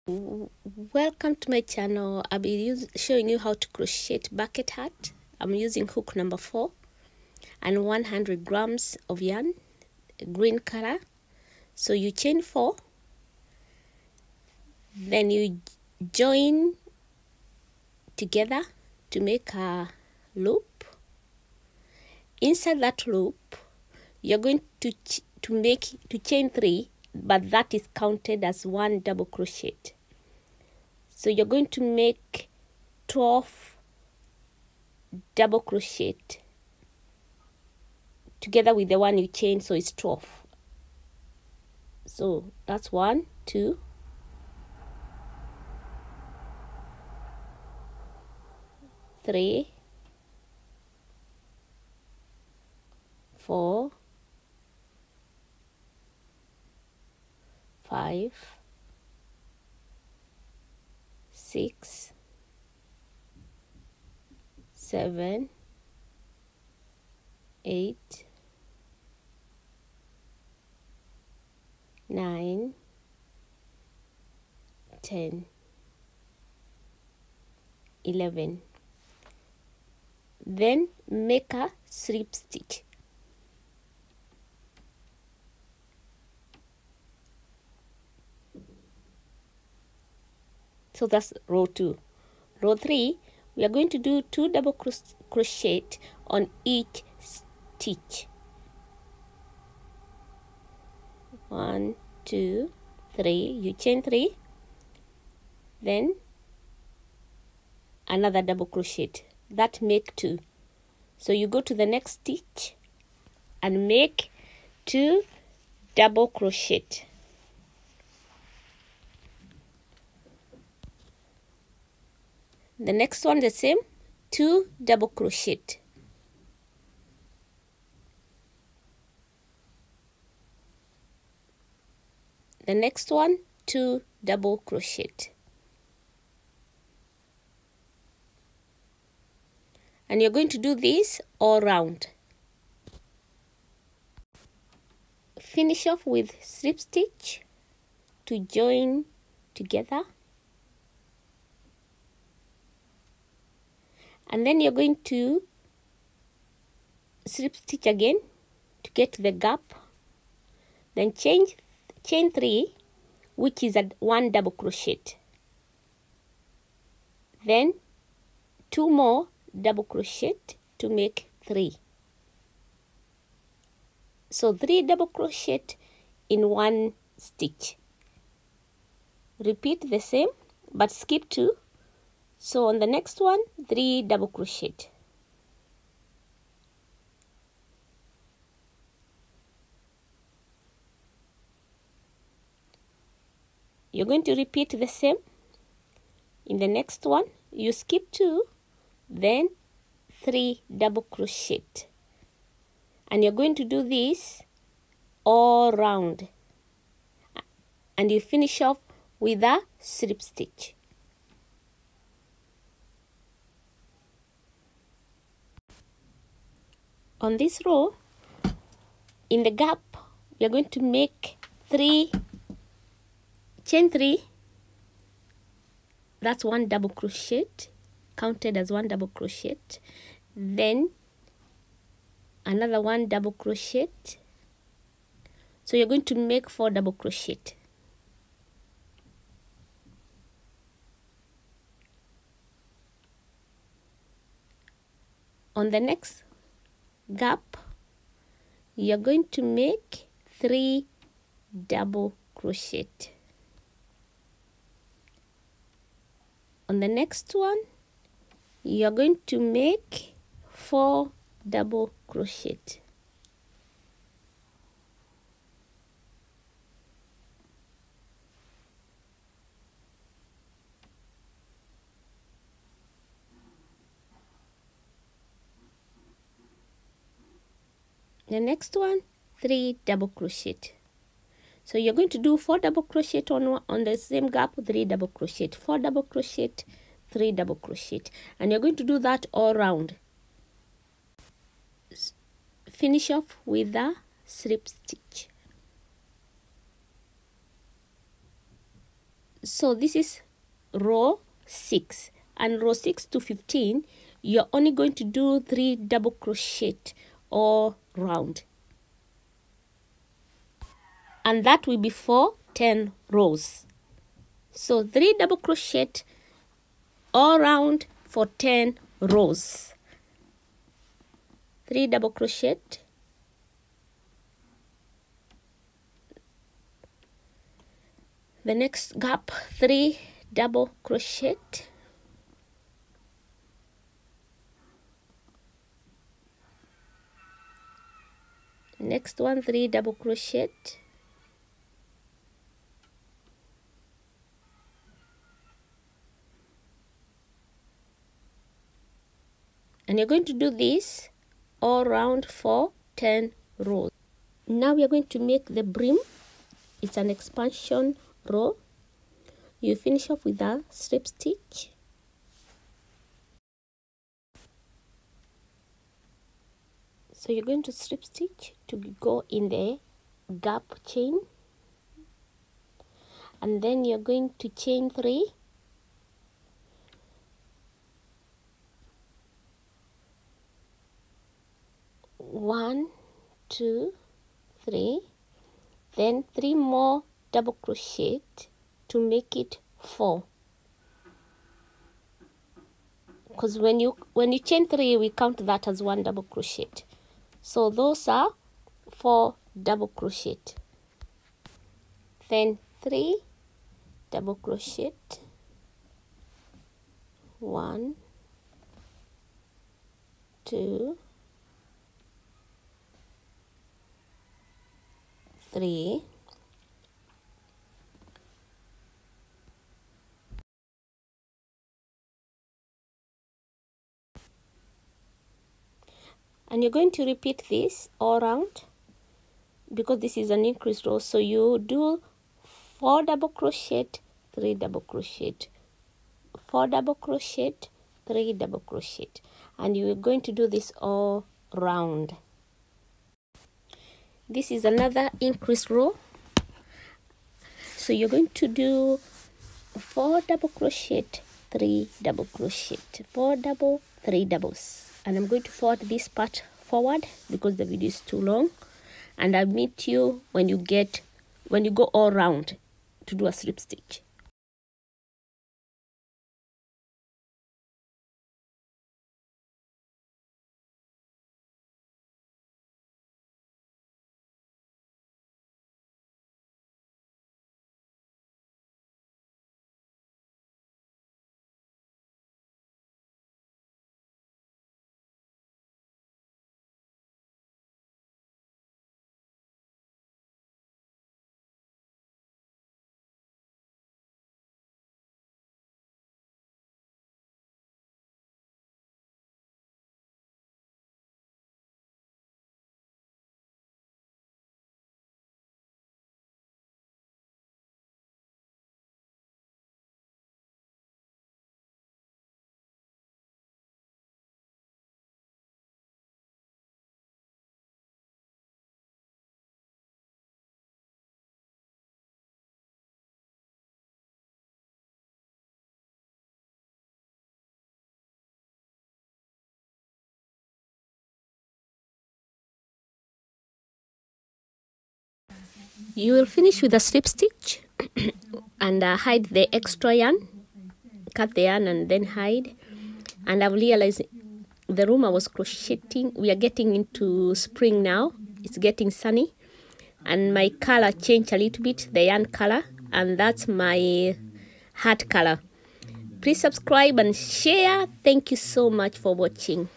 Welcome to my channel. I'll be showing you how to crochet bucket hat. I'm using hook number 4 and 100 grams of yarn, green color. So you chain 4, then you join together to make a loop. Inside that loop, you're going to chain 3, but that is counted as 1 double crochet. So you're going to make 12 double crochet together with the one you chain, so it's 12. So that's 1, 2, 3, 4, 5, 6, 7, 8, 9, 10, 11. Then make a slip stitch. So that's row 2. Row 3, we are going to do 2 double crochet on each stitch. 1, 2, 3. You chain 3, then another double crochet. That make 2. So you go to the next stitch and make 2 double crochet. The next one the same, 2 double crochet. The next one, 2 double crochet. And you're going to do this all round. Finish off with slip stitch to join together. And then you're going to slip stitch again to get to the gap. Then chain 3, which is at 1 double crochet. Then 2 more double crochet to make 3. So 3 double crochet in 1 stitch. Repeat the same, but skip 2. So on the next one, 3 double crochet. You're going to repeat the same. In the next one, you skip 2, then 3 double crochet. And you're going to do this all round. And you finish off with a slip stitch. On this row, in the gap, we are going to make 3, chain 3, that's 1 double crochet, counted as 1 double crochet, then another 1 double crochet. So you're going to make 4 double crochet. On the next gap, you're going to make 3 double crochet. On the next one, you're going to make 4 double crochet. The next one, 3 double crochet. So you're going to do 4 double crochet on the same gap, 3 double crochet, 4 double crochet, 3 double crochet, and you're going to do that all round. Finish off with a slip stitch. So this is row 6, and row 6 to 15 you're only going to do 3 double crochet all round, and that will be for 10 rows. So 3 double crochet all round for 10 rows. 3 double crochet, the next gap 3 double crochet, next one 3 double crochet, and you're going to do this all round for 10 rows. Now we are going to make the brim. It's an expansion row. You finish off with a slip stitch, so you're going to slip stitch to go in the gap chain, and then you're going to chain 3, one, 2, 3, then 3 more double crochet to make it 4, because when you chain 3 we count that as 1 double crochet, so those are 4 double crochet, then 3 double crochet, 1, 2, 3, and you're going to repeat this all around because this is an increased row. So you do 4 double crochet, 3 double crochet, 4 double crochet, 3 double crochet, and you're going to do this all round. This is another increased row, so you're going to do 4 double crochet, 3 double crochet, 4 double, 3 doubles, and I'm going to forward this part forward because the video is too long, and I'll meet you when you go all round to do a slip stitch. You will finish with a slip stitch and hide the extra yarn, cut the yarn and then hide. And I've realized the room I was crocheting, we are getting into spring now, it's getting sunny, and my color changed a little bit, the yarn color, and that's my heart color. Please subscribe and share. Thank you so much for watching.